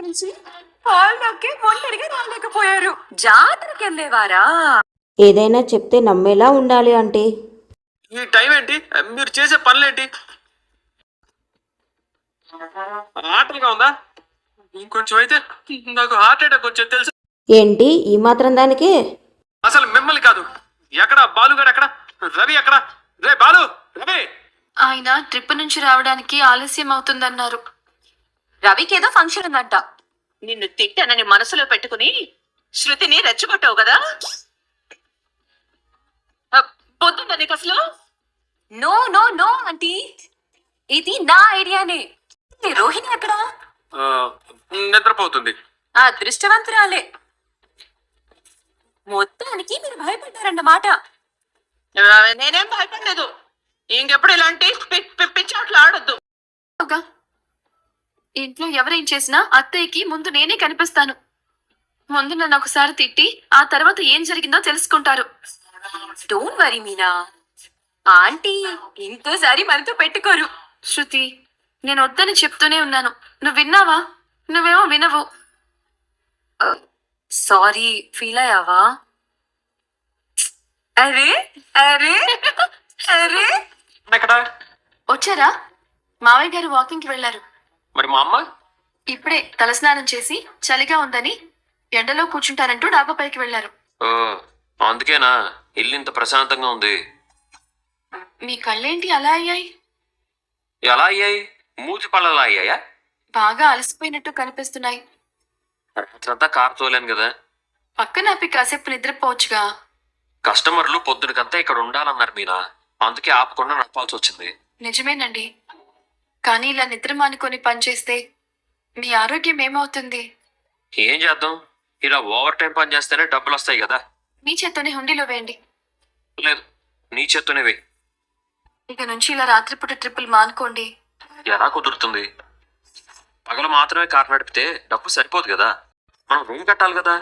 నుంచి హాల్లోకి ఒంటరిగా రాలేకపోయారు. జాతరకి వెళ్ళేవారా? ఏదైనా చెప్తే నమ్మేలా ఉండాలి అంటే. ఈ టైం ఏంటి? మీరు చేసే పనులేంటి? ఆటలుగా ఉందా? ఇంకొంచెం అయితే నాకు హార్ట్ అటాక్ వచ్చేది తెలుసు. ఏంటి ఈ మాత్రం దానికే? అసలు మిమ్మల్ని కాదు. ఎక్కడ బాలుగాడు? ఎక్కడ రవి? ఎక్కడ? రే బాలు, రవి! ఆయన ట్రిప్ నుంచి రావడానికి ఆలస్యం అవుతుందన్నారు. రవికి ఏదో ఫంక్షన్ ఉందంట. నిన్ను తిట్టానని మనసులో పెట్టుకుని శృతిని రెచ్చగొట్టావు కదా. పొద్దున్న నీకు అసలు నో నో నో ఆంటీ, ఇది నా ఐడియానే. రోహిణి ఎక్కడ? నిద్రపోతుంది. ఆ దృష్టవంతురాలే. మొత్తానికి మీరు భయపడ్డారన్నమాట. నేనేం భయపడలేదు. ఇంకెప్పుడు ఇలాంటి పిచ్చాట్లు ఆడొద్దు. ఇంట్లో ఎవరేం చేసినా అత్తయ్యకి ముందు నేనే కనిపిస్తాను. ముందు నన్ను ఒకసారి తిట్టి ఆ తర్వాత ఏం జరిగిందో తెలుసుకుంటారు. డోంట్ వరీ మీనా, ఆంటీ ఇంకోసారి మనతో పెట్టుకోరు. శృతి, నేను వద్దని చెప్తూనే ఉన్నాను. నువ్వు విన్నావా? నువ్వేమో వినవు. సారీ, ఫీల్ అయ్యావా? అరే అరే అరే, ఎక్కడ వచ్చారా? మావయ్య గారు వాకింగ్ కి వెళ్లారు. మరి మా అమ్మ? ఇప్పుడే తలస్నానం చేసి చలిగా ఉందని ఎండలో కూర్చుంటానంటూ డాబా పైకి వెళ్లారు. అందుకేనా ఇల్లు ఇంత ప్రశాంతంగా ఉంది? మీ కళ్ళేంటి అలా అయ్యాయి? ఎలా అయ్యాయి? మూతి పళ్ళలా అయ్యాయా? బాగా అలసిపోయినట్టు కనిపిస్తున్నాయి. రాత్రంతా కారు తోలేను కదా. పక్కన ఆపి కాసేపు నిద్రపోవచ్చుగా. కస్టమర్లు పొద్దునకంతా ఇక్కడ ఉండాలన్నారు మీనా, అందుకే ఆపకుండా నడపాల్సి వచ్చింది. నిజమేనండి, కానీ ఇలా నిద్ర మానుకొని పనిచేస్తే మీ ఆరోగ్యం ఏమవుతుంది? ఏం చేద్దాం, ఇలా ఓవర్ టైం పని చేస్తేనే డబ్బులు వస్తాయి కదా. మీ చేత్తోనే హుండీలో వేయండి. లేదు, నీ చేత్తోనే వేయి. ఇక నుంచి ఇలా రాత్రిపూట ట్రిప్పులు మానుకోండి. ఎలా కుదురుతుంది? పగలు మాత్రమే కారు నడిపితే డబ్బు సరిపోదు కదా. మనం రూమ్ కట్టాలి కదా.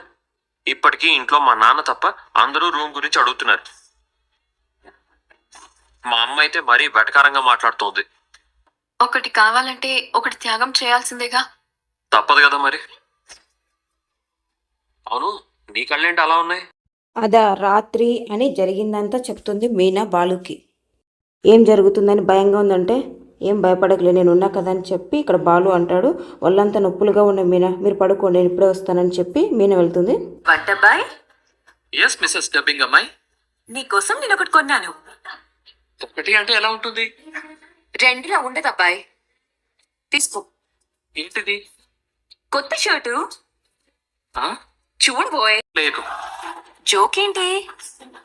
ఇప్పటికీ ఇంట్లో మా నాన్న తప్ప అందరూ రూమ్ గురించి అడుగుతున్నారు. మా అమ్మ అయితే మరీ వెటకారంగా మాట్లాడుతోంది. ఒకటి కావాలంటే ఒకటి త్యాగం చేయాల్సిందేగా. తప్పదు కదా మరి. అవును, నీ కళ్ళేంటి అలా ఉన్నాయి? అదా రాత్రి అని జరిగిందంతా చెప్తుంది మీనా బాలుకి. ఏం జరుగుతుందని భయంగా ఉందంటే, ఏం భయపడకలే నేనున్నా కదా అని చెప్పి ఇక్కడ బాలు అంటాడు. వాళ్ళంతా నొప్పులుగా ఉన్న మీనా, మీరు పడుకోండి నేను ఇప్పుడే వస్తానని చెప్పి మీనా వెళ్తుంది. వంటబ్బాయ్, ఎస్ మిస్సెస్ డబ్బింగ్ అమ్మాయి. నీకోసం నేను ఒకటి కొన్నాను. ఒకటి అంటే ఎలా ఉంటుంది? రెండులా ఉండదు అబ్బాయి, తీసుకో. ఏంటిది? కొత్త షర్టు. చూడు బోయ్. లేదు, జోకేంటి?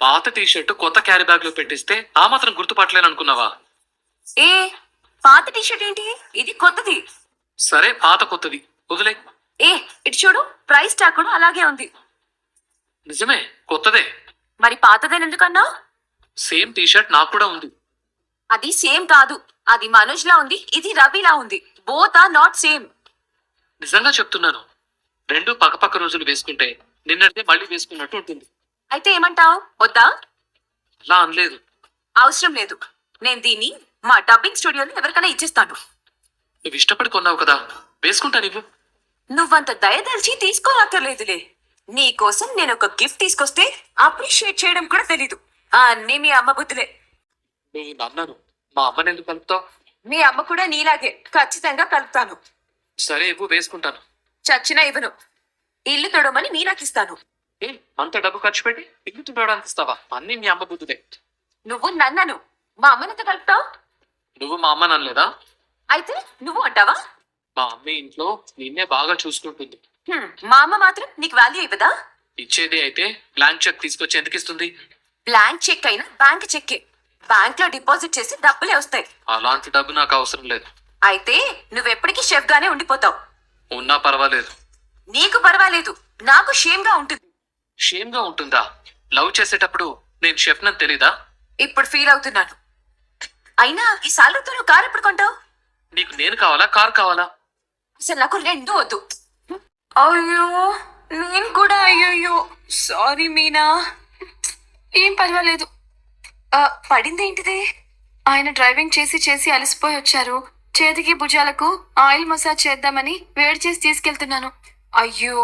పాత టీషర్ట్ కొత్త క్యారీ బ్యాగ్ లో పెట్టిస్తే ఆ మాత్రం గుర్తుపట్టలేను అనుకున్నావా? ఏ పాత టీషర్ట్ ఏంటి? ఇది కొత్తది. సరే, పాత కొత్తది వదిలే. ఏ ఇటు చూడు, ప్రైస్ ట్యాగ్ కూడా అలాగే ఉంది. నిజమే, కొత్తదే. మరి పాతదని ఎందుకన్నా? సేమ్ టీషర్ట్ నాకు కూడా ఉంది. అది సేమ్ కాదు, అది మనోజ్ లా ఉంది, ఇది రవిలా ఉంది. Both are not same. నిజంగా చెప్తున్నాను, రెండు పక్కపక్క రోజులు వేసుకుంటే నిన్నటిదే మళ్ళీ వేసుకున్నట్టు ఉంటుంది. అయితే ఏమంటావు? వద్దా? అలా అనలేదు. అవసరం లేదు, నేను దీన్ని మా డబ్బింగ్ స్టూడియోలో ఎవరికైనా ఇచ్చేస్తాను. నువ్వు ఇష్టపడి కొన్నావు కదా, వేసుకుంటా. నువ్వంత దయదలిచి తీసుకోనక్కర్లేదులే. నీ కోసం నేను ఒక గిఫ్ట్ తీసుకొస్తే అప్రిషియేట్ చేయడం కూడా తెలీదు. అన్నీ మీ అమ్మ బుద్ధులే. నువ్వు నన్నను మా అమ్మని ఎందుకు కలుపుతావు? మీ అమ్మ కూడా నీలాగే, ఖచ్చితంగా కలుపుతాను. సరే, ఇవ్వు, వేసుకుంటాను. చచ్చినా ఇవ్వను. ఇల్లు తొడమని మీనాకిస్తాను. ఏ, అంత డబ్బు ఖర్చు పెట్టి ఇల్లు తుండడానికి ఇస్తావా? అన్నీ మీ అమ్మ బుద్ధులే. నువ్వు నన్నను, మా అమ్మనంత కలుపుతావు. నువ్వు మా అమ్మ ననలేదా? అయితే నువ్వు అంటావా? మా అమ్మ ఇంట్లో నిన్నే బాగా చూసుకుంటుంది. మా అమ్మ మాత్రం నీకు వాల్యూ ఇవ్వదా? ఇచ్చేది అయితే బ్లాంక్ చెక్ తీసుకొచ్చి ఎందుకు ఇస్తుంది? బ్లాంక్ చెక్ అయినా బ్యాంక్ చెక్కే. బ్యాంక్ లో డిపాజిట్ చేసి డబ్బులే వస్తాయి. అలాంటి డబ్బు నాకు అవసరం లేదు. అయితే నువ్వెప్పటికీ షెఫ్ గానే ఉండిపోతావు. ఉన్నా పర్వాలేదు. నీకు పర్వాలేదు, నాకు షేమ్ గా ఉంటుంది. షేమ్ గా ఉంటుందా? లవ్ చేసేటప్పుడు నేను షెఫ్ నని తెలీదా? ఇప్పుడు ఫీల్ అవుతున్నాను. అయినా ఈ సాలరీతో నువ్వు కారు ఎప్పుడు కొంటావు? నీకు నేను కావాలా, కార్ కావాలా? అసలు నాకు రెండు వద్దు. అయ్యో, నేను కూడా అయ్యో సారీ మీనా. ఏం పర్వాలేదు. పడింది ఏంటిది? ఆయన డ్రైవింగ్ చేసి చేసి అలసిపోయి వచ్చారు. చేతికి భుజాలకు ఆయిల్ మసాజ్ చేద్దామని వేడి చేసి తీసుకెళ్తున్నాను. అయ్యో,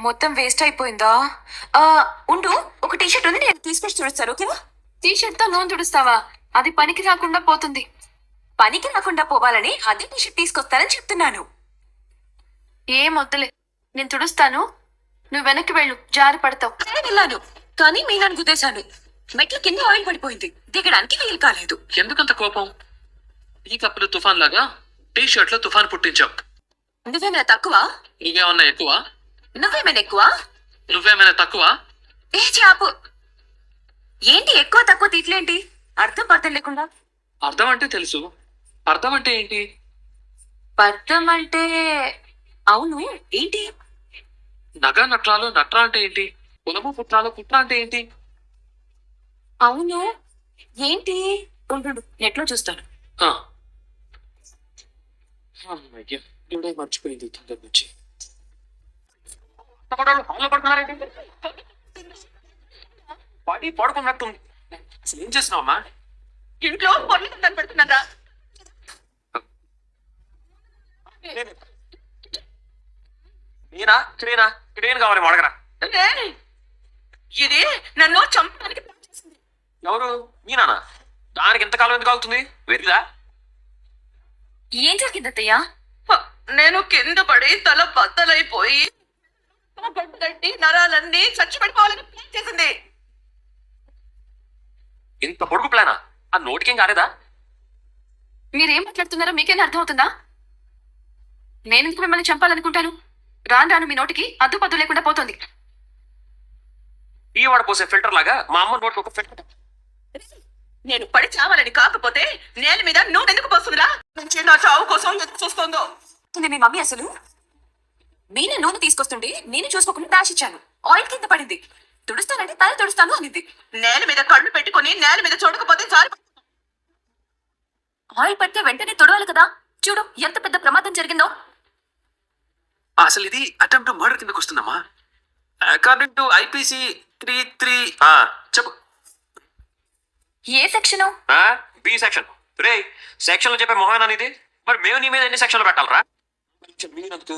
మొత్తం వేస్ట్ అయిపోయిందా? ఉండు, ఒక టీషర్ట్ ఉంది, నేను తీసుకొచ్చి తుడుస్తాను. ఓకేనా? టీషర్ట్ తో నూనె తుడుస్తావా? అది పనికి రాకుండా పోతుంది. పనికి రాకుండా పోవాలని అదే టీషర్ట్ తీసుకొస్తానని చెప్తున్నాను. ఏం వద్దులే, నేను తుడుస్తాను. నువ్వు వెనక్కి వెళ్ళు, జారి పడతావు. నేను వెళ్ళాను, కానీ మీనాను గుద్దేశాను. మెట్ల కింద ఆయిల్ పడిపోయింది, దిగడానికి వీలు కాలేదు. ఎందుకంత కోపం? ఈ కప్పులు తుఫాన్ లాగా టీ షర్ట్ లో తుఫాన్ పుట్టించావు. నువ్వేమైనా తక్కువ? నువ్వేమన్నా ఎక్కువ? నువ్వేమైనా ఎక్కువ? నువ్వేమైనా తక్కువ? ఏ చాపు, ఏంటి ఎక్కువ తక్కువ తీట్లేంటి? అర్థం పర్థం లేకుండా. అర్థం అంటే తెలుసు, అర్థం అంటే ఏంటి? పర్థం అంటే అవును, ఏంటి? నగ నట్రాలు నట్ర అంటే ఏంటి? పొలము పుట్రాలు పుట్ర అంటే ఏంటి? అవును, ఏంటి? ఉండు, నెట్లో చూస్తాను. ఆ. అమ్మయ్య, ఇప్పుడే మర్చిపోయింది తొందర నుంచి. పడి పడుకున్నట్టుంది. అసలు ఏం చేస్తున్నావమ్మా? ఇంట్లో పొర్లు కనపడుతున్నారా? నేనా క్లీనా క్లీన్ కావాలి అడగరా. ఇది నన్ను చంపడానికి ఎవరు? మీనానా? దానికి ఇంతకాలం ఎందుకు అవుతుంది? వెరిదా? ఏం జరిగింది అత్తయ్య? నేను కింద పడి తల బద్దలైపోయి గడ్డి నరాలన్నీ చచ్చిపడిపోవాలని ప్లాన్ చేసింది. ఇంత పొడుగు ప్లానా? ఆ నోటికేం కాలేదా? మీరేం మాట్లాడుతున్నారో మీకేనా అర్థమవుతుందా? నేను ఇంక మిమ్మల్ని చంపాలనుకుంటాను. రాను రాను మీ నోటికి అద్దు పద్దు లేకుండా పోతుంది. ఈ వాడ పోసే ఫిల్టర్ లాగా మా అమ్మ నోటికి ఒక ఫిల్టర్. నేను పడి చావాలని కాకపోతే నేల మీద నూనెందుకు పోస్తుందిరా? నుంచి నా చావు కోసం ఎందుకు చూస్తుందో. మీ మమ్మీ అసలు మీనే నూనె తీసుకొస్తుంటే నేను చూసుకోకుండా డాష్ ఇచ్చాను. ఆయిల్ కింద పడింది. తుడుస్తానంటే తల తుడుస్తాను అనింది. నేల మీద కళ్ళు పెట్టుకుని నేల మీద చూడకపోతే చాలు. ఆయిల్ పడితే వెంటనే తుడవాలి కదా. చూడు ఎంత పెద్ద ప్రమాదం జరిగిందో. అసలు ఇది అటెంప్ట్ మర్డర్ కిందకు వస్తుందమ్మా. According to IPC 33. చెప్పు. ఏ సెక్షను? B section. రే, సెక్షన్లు చెప్పే మొహాన్ అనేది. మరి మేము నీ మీద ఎన్ని సెక్షన్లు పెట్టాలరా? మిగినందుకు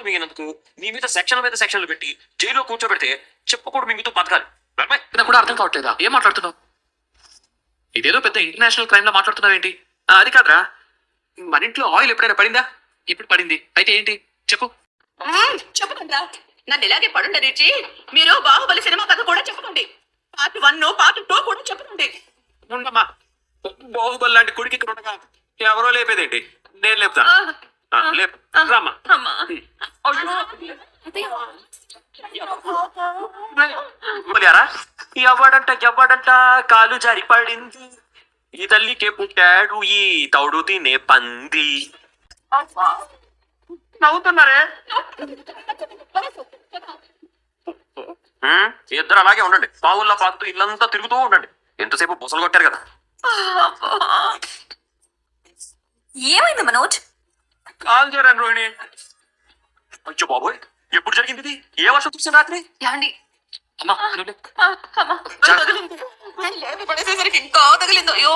మిగినందుకు నీ మీద సెక్షన్లు పెట్టి జైల్లో కూర్చోబెడితే చెప్పుకోడు మింగుతూ బతకాలి. నాకు కూడా అర్థం కావట్లేదా ఏం మాట్లాడుతున్నావు? ఇదేదో పెద్ద ఇంటర్నేషనల్ క్రైమ్ లో మాట్లాడుతున్నావేంటి? అది కాదురా, మన ఇంట్లో ఆయిల్ ఎప్పుడైనా పడిందా? ఇప్పుడు పడింది, అయితే ఏంటి చెప్పు. చెప్పకుండా నన్ను ఇలాగే పడుండనిచ్చి మీరు బాహుబలి సినిమా కథ కూడా చెప్పకండి. పార్ట్ 1 పార్ట్ 2 కూడా చెప్పకండి. ఉండమ్మా, బాహుబలి లాంటి కుడికి ఇక్కడ ఉండగా ఎవరో లేపేదేంటి? నేను లేపుతాను. లేపు రామ్మా. మళ్ళారా ఎవడంట కాలు జారి పడింది. ఈ తల్లికే పుట్టాడు ఈ తౌడు తినే పంది. నవ్వుతున్నారే. ఇద్దరు అలాగే ఉండండి. పావుల్లో పాకుతూ ఇల్లంతా తిరుగుతూ ఉండండి. ఎంతసేపు బుసలు కొట్టారు కదా. ఏమైంది మనోజ్? కాల్ చేయరాను రోహిణి. అయ్యో బాబోయ్, ఎప్పుడు జరిగింది ఇది? ఏ వర్షం చూసిన రాత్రి? యాండి అమ్మా నువ్వు లే. పడేసేసరికి ఇంకా తగిలిందో. అయ్యో,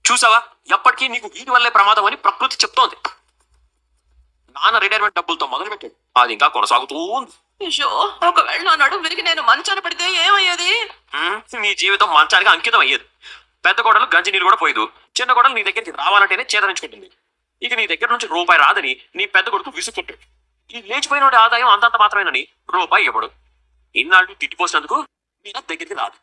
చూసావా, ఎప్పటికీ నీకు వీటి వల్లే ప్రమాదం అని ప్రకృతి చెప్తోంది. నాన్న రిటైర్మెంట్ డబ్బులతో మొదలు పెట్టాడు, అది ఇంకా కొనసాగుతూ ఉంది. అయ్యో, ఒకవేళ నా నడుము విరిగి నేను మంచాన పడితే ఏమయ్యేది? నీ జీవితం మంచానికి అంకితం అయ్యేది. పెద్ద గోడలు గంజి నీరు కూడా పోయేదు. చిన్న గోడలు నీ దగ్గరికి రావాలంటేనే చేదరించుకుంటుంది. ఇక నీ దగ్గర నుంచి రూపాయి రాదని నీ పెద్ద కొడుకు విసుక్కుంటాడు. ఈ లేచిపోయిన ఆదాయం అంతంత మాత్రమేనని రూపాయి ఇవ్వడు. ఇన్నాళ్ళు తిట్టిపోసినందుకు నేను దగ్గరికి రాదు.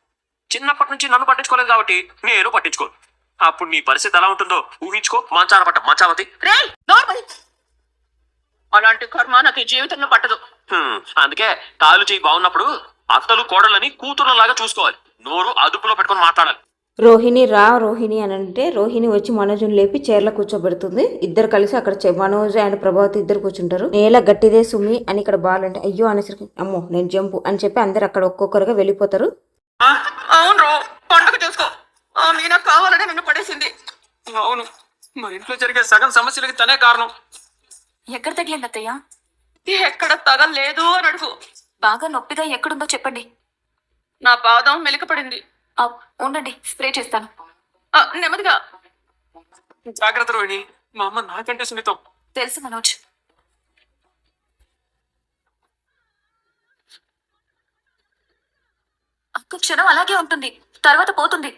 చిన్నప్పటి నుంచి నన్ను పట్టించుకోలేదు కాబట్టి నేను పట్టించుకోను. అప్పుడు నీ పరిస్థితి ఎలా ఉంటుందో ఊహించుకో. మంచాన పట్ట మంచావతి. అలాంటి కర్మ నాకు ఈ జీవితంలో పట్టదు. అందుకే కాలు చేయి బాగున్నప్పుడు అత్తలు కోడలని కూతురులాగా చూసుకోవాలి. నోరు అదుపులో పెట్టుకొని మాట్లాడాలి. రోహిణి రోహిణి అని అంటే రోహిణి వచ్చి మనోజ్ని లేపి చైర్లో కూర్చోబెడుతుంది. ఇద్దరు కలిసి అక్కడ మనోజ్ అండ్ ప్రభావతి ఇద్దరు కూర్చుంటారు. నేల గట్టిదే సుమి అని ఇక్కడ బాల్ అంటే అయ్యో అనేసరికి అమ్మో నేను జంపు అని చెప్పి అందరు అక్కడ ఒక్కొక్కరుగా వెళ్ళిపోతారు. అవును, పండుగ చేసుకో. మీనా కావాలని నన్ను పడేసింది. అవును, మన ఇంట్లో జరిగే సగం సమస్యలకి తనే కారణం. ఎక్కడ తగిలింది అత్తయ్య? ఎక్కడ తగలేదు అని అడుగు. బాగా నొప్పిగా ఎక్కడుందో చెప్పండి. నా పాదం మెలికపడింది. ఉండండి, స్ప్రే చేస్తాను. నెమ్మదిగా. జాగ్రత్త రోహిణి, మా అమ్మ నాకంటే సున్నితం. తెలుసు మనోజ్. ఒక్క క్షణం అలాగే ఉంటుంది, తర్వాత పోతుంది.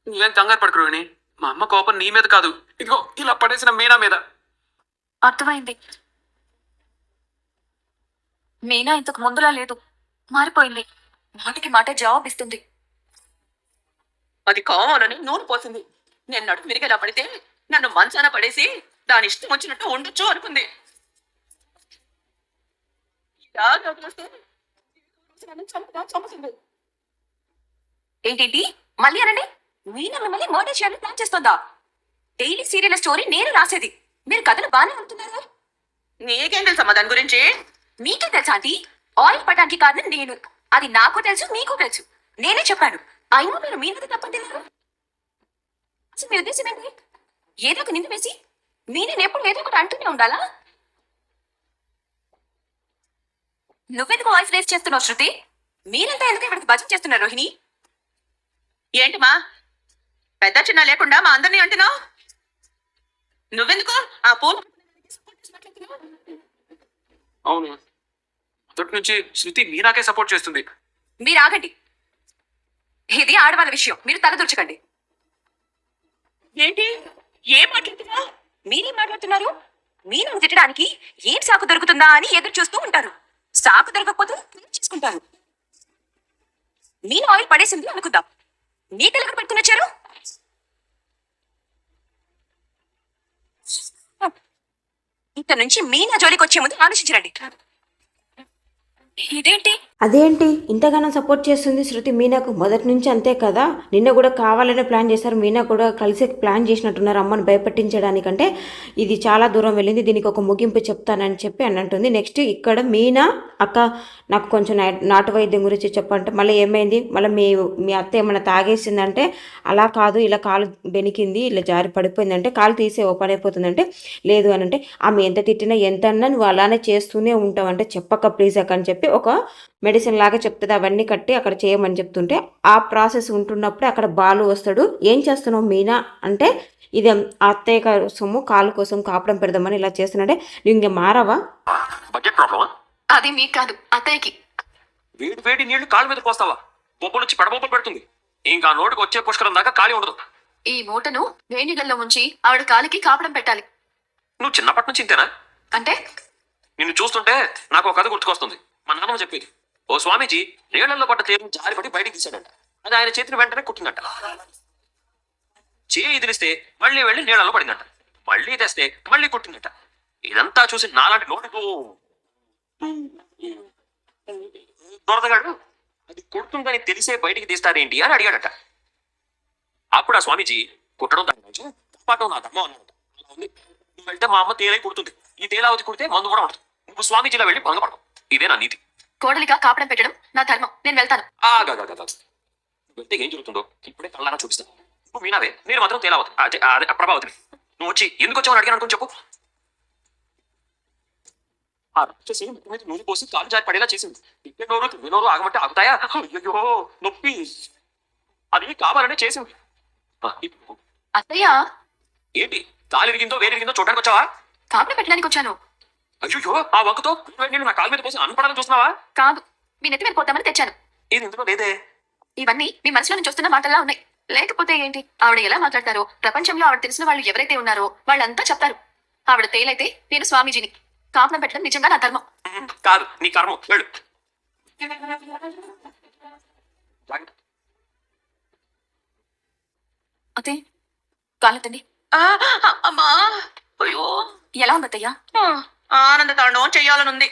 నువ్వేం కంగారు పడకు రోహిణి, మా అమ్మ కోపం నీ మీద కాదు, ఇదిగో ఇలా పడేసిన మీనా మీద. అర్థమైంది. మీనా ఇంతకు ముందులా లేదు, మారిపోయింది. మాటికి మాట జవాబిస్తుంది. అది కావాలని నూనె పోసింది. నేను నడుము విరిగేలా పడితే నన్ను మంచాన పడేసి దాని ఇష్టం వచ్చినట్టు ఉండొచ్చు అనుకుంది. ఇలా వదిలేస్తే నన్ను చంపుతుంది. ఏంటేంటి మళ్ళీ అనండి. మీనా మిమ్మల్ని మర్డర్ చేయాలని ప్లాన్ చేస్తుందా? డైలీ సీరియల్ స్టోరీ నేను రాసేది, మీరు కథలు బాగానే ఉంటున్నారు. నీకేం తెలుసమ్మా దాని గురించి? మీకే తెలుసా ఆంటీ? ఆయిల్ పటానికి కారణం నేను, అది నాకు తెలుసు మీకు తెలుసు, నేనే చెప్పాను. అయినా మీరు మీ మీద తప్పంటున్నారు. అసలు మీ ఉద్దేశం ఏంటి? ఏదో ఒక నింద వేసి మీనే ఎప్పుడు ఏదో ఒకటి అంటూనే ఉండాలా? నువ్వెందుకు వాయిస్ రేస్ చేస్తున్నావు శృతి? మీరంతా ఎందుకు ఇక్కడికి భజన చేస్తున్నారు రోహిణి? ఏంటమ్మా పెద్ద చిన్న లేకుండా మా అందరినీ అంటున్నావు? నువ్వెందుకు ఆ పూలు అవును, మొదటి నుంచి శృతి మీనాకే సపోర్ట్ చేస్తుంది. మీరు ఆగండి. ఇది ఆడవాళ్ళ విషయం, మీరు తలదూర్చకండి. ఏంటి? ఏం మాట్లాడుతున్నావు? మీరేం మాట్లాడుతున్నారు? మీను తిట్టడానికి ఏం సాకు దొరుకుతుందా అని ఎదురు చూస్తూ ఉంటారు. సాకు దొరకకపోతే క్లీన్ చేసుకుంటారు. మీను ఆయిల్ పడేసింది అనుకుందాం, మీ తెలుగు పెట్టుకుని వచ్చారు. ఇంత నుంచి మీనా జోలికి వచ్చే ముందు ఆలోచించరండి. ఇదేంటి? అదేంటి ఇంతగానో సపోర్ట్ చేస్తుంది శృతి మీనాకు? మొదటి నుంచి అంతే కదా. నిన్న కూడా కావాలనే ప్లాన్ చేశారు, మీనా కూడా కలిసి ప్లాన్ చేసినట్టున్నారు అమ్మని భయపెట్టించడానికంటే. ఇది చాలా దూరం వెళ్ళింది, దీనికి ఒక ముగింపు చెప్తానని చెప్పి అని అంటుంది. నెక్స్ట్ ఇక్కడ మీనా అక్క నాకు కొంచెం నాటు వైద్యం గురించి చెప్పంటే మళ్ళీ ఏమైంది, మళ్ళీ మీ అత్త ఏమైనా తాగేసిందంటే అలా కాదు ఇలా కాలు బెనికింది ఇలా జారి పడిపోయిందంటే కాలు తీసే ఓ పని అయిపోతుందంటే లేదు అని అంటే ఆమె ఎంత తిట్టినా ఎంత అన్నా నువ్వు అలానే చేస్తూనే ఉంటావు అంటే చెప్పక్క ప్లీజ్ అక్క అని చెప్పి ఒక మెడిసిన్ లాగా చెప్తుంది. అవన్నీ కట్టి అక్కడ చేయమని చెప్తుంటే ఆ ప్రాసెస్ ఉంటున్నప్పుడే అక్కడ బాలు వస్తాడు. ఏం చేస్తున్నావు మీనా అంటే ఇది అత్తయ్య కోసము కాలు కోసం కాపడం పెడదామని ఇలా చేస్తున్నాడే, నువ్వు ఇంకా మారవా? బడ్జెట్ ప్రాబ్లమా? అది మీకు కాదు అత్తయ్యకి. వేడి వేడి నీళ్లు కాళ్ళ మీద పోస్తావా? బొబ్బలు వచ్చి పడబొబ్బలు పెడుతుంది. ఇంకా నోటికి వచ్చే పుష్కరం దాకా ఖాళీ ఉండదు. ఈ మూటను వేణిగల్లో ఉంచి ఆవిడ కాలికి కాపడం పెట్టాలి. నువ్వు చిన్నప్పటి నుంచి ఇంతేనా? అంటే నిన్ను చూస్తుంటే నాకు ఒక కథ గుర్తుకొస్తుంది. మా నాన్నమ్మ చెప్పేది. ఓ స్వామీజీ నీళ్లలో పడ్డ తేరుని జారిపడి బయటికి తీశాడంట. అది ఆయన చేతిని వెంటనే కుట్టిందంట. చేయి ఇదిలిస్తే మళ్ళీ వెళ్ళి నీళ్లలో పడిందంట. మళ్ళీ తెస్తే మళ్ళీ కుట్టిందంట. ఇదంతా చూసి నాలాంటి నోటితో దొరదగాడు అది కుడుతుందని తెలిసే బయటికి తీస్తారేంటి అని అడిగాడట. అప్పుడు ఆ స్వామీజీ కుట్టడం దాని నుంచి తప్పటం నా ధర్మం అన్నాడట. అలా ఉంది, నువ్వు వెళ్తే మా అమ్మ తేలై కుడుతుంది. ఈ తేలావతి కుడితే మందు కూడా ఉండదు. నువ్వు స్వామీజీలా వెళ్ళి భంగపడవు. ఇదే నా నీతి. కోడలిగా కాపడం పెట్టడం నా ధర్మం, నేను వెళ్తాను. ఆగా వెళ్తే ఏం జరుగుతుందో ఇప్పుడే కళ్ళారా చూపిస్తాను. నువ్వు మీనావే, నేను మాత్రం తేలావతి అదే ప్రభావతిని. నువ్వు వచ్చి ఎందుకు వచ్చావని అడిగాను అనుకుని చెప్పు. ఆ రాక్షసి ముక్కు మీద నూనె పోసి కాలు జారి పడేలా చేసింది. తిప్పే నోరు తిప్పే నోరు ఆగమంటే ఆగుతాయా? అయ్యో నొప్పి. అది కావాలనే చేసింది. ఇప్పుడు అత్తయ్య ఏంటి కాలు ఇరిగిందో వేరిగిందో చూడడానికి వచ్చావా? కాపడం పెట్టడానికి వచ్చాను. అయ్యో ఆ వంకతో నేను నా కాలు మీద పోసి అనుపడాలని చూస్తున్నావా? కాదు, మీ నెత్తి మీద పోతామని తెచ్చాను. ఇది ఇందులో లేదే. ఇవన్నీ మీ మనసులో నుంచి వస్తున్న మాటల్లా ఉన్నాయి. లేకపోతే ఏంటి, ఆవిడ ఎలా మాట్లాడతారో ప్రపంచంలో ఆవిడ తెలిసిన వాళ్ళు ఎవరైతే ఉన్నారో వాళ్ళంతా చెప్తారు. ఆవిడ తేలైతే నేను స్వామీజీని. కాపడం పెట్టడం నిజంగా నా ధర్మం. కాదు నీ కర్మ. వెళ్ళు. అతే కాలెత్తండి. అమ్మా అయ్యో ఎలా ఉంది అత్తయ్య? ఆనంద తాండవం చెయ్యాలనుంది.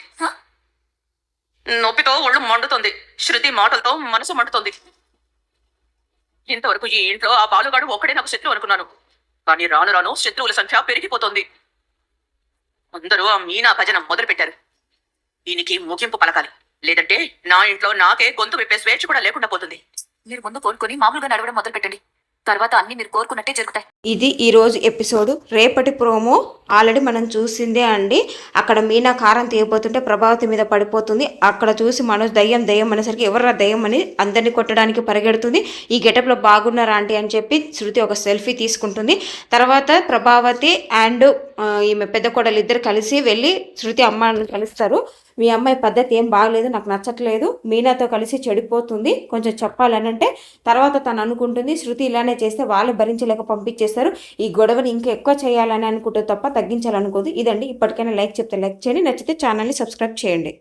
నొప్పితో ఒళ్ళు మండుతుంది. శృతి మాటలతో మనసు మండుతుంది. ఇంతవరకు ఈ ఇంట్లో ఆ బాలుగాడు ఒక్కడే నాకు శత్రువు అనుకున్నాను. కానీ రాను రాను శత్రువుల సంఖ్య పెరిగిపోతుంది. అందరూ ఆ మీనా భజనం మొదలు పెట్టారు. దీనికి ముగింపు పలకాలి, లేదంటే నా ఇంట్లో నాకే గొంతు విప్పే స్వేచ్ఛ కూడా లేకుండా పోతుంది. మీరు ముందు కోరుకొని మామూలుగా నడవడం మొదలు పెట్టండి, తర్వాత అన్ని మీరు కోరుకున్నట్టే జరుగుతాయి. ఇది ఈరోజు ఎపిసోడ్. రేపటి ప్రోమో ఆల్రెడీ మనం చూసిందే అండి. అక్కడ మీనా కారం తీయబోతుంటే ప్రభావతి మీద పడిపోతుంది. అక్కడ చూసి మనోజ్ దయ్యం దయ్యం అనేసరికి ఎవర్రా దయ్యం అని అందరినీ కొట్టడానికి పరిగెడుతుంది. ఈ గెటప్లో బాగున్నారా ఆంటీ అని చెప్పి శృతి ఒక సెల్ఫీ తీసుకుంటుంది. తర్వాత ప్రభావతి అండ్ ఈమె పెద్ద కోడలు ఇద్దరు కలిసి వెళ్ళి శృతి అమ్మని కలుస్తారు. మీ అమ్మాయి పద్ధతి ఏం బాగలేదు, నాకు నచ్చట్లేదు, మీనాతో కలిసి చెడిపోతుంది, కొంచెం చెప్పాలని అంటే తర్వాత తను అనుకుంటుంది శృతి ఇలానే చేస్తే వాళ్ళు భరించలేక పంపించేస్తారు, ఈ గొడవని ఇంకా ఎక్కువ చేయాలని అనుకుంటే తప్ప తగ్గించాలనుకోదు. ఇదండి, ఇప్పటికైనా లైక్ చెప్తే లైక్ చేయండి, నచ్చితే ఛానల్ని సబ్స్క్రైబ్ చేయండి.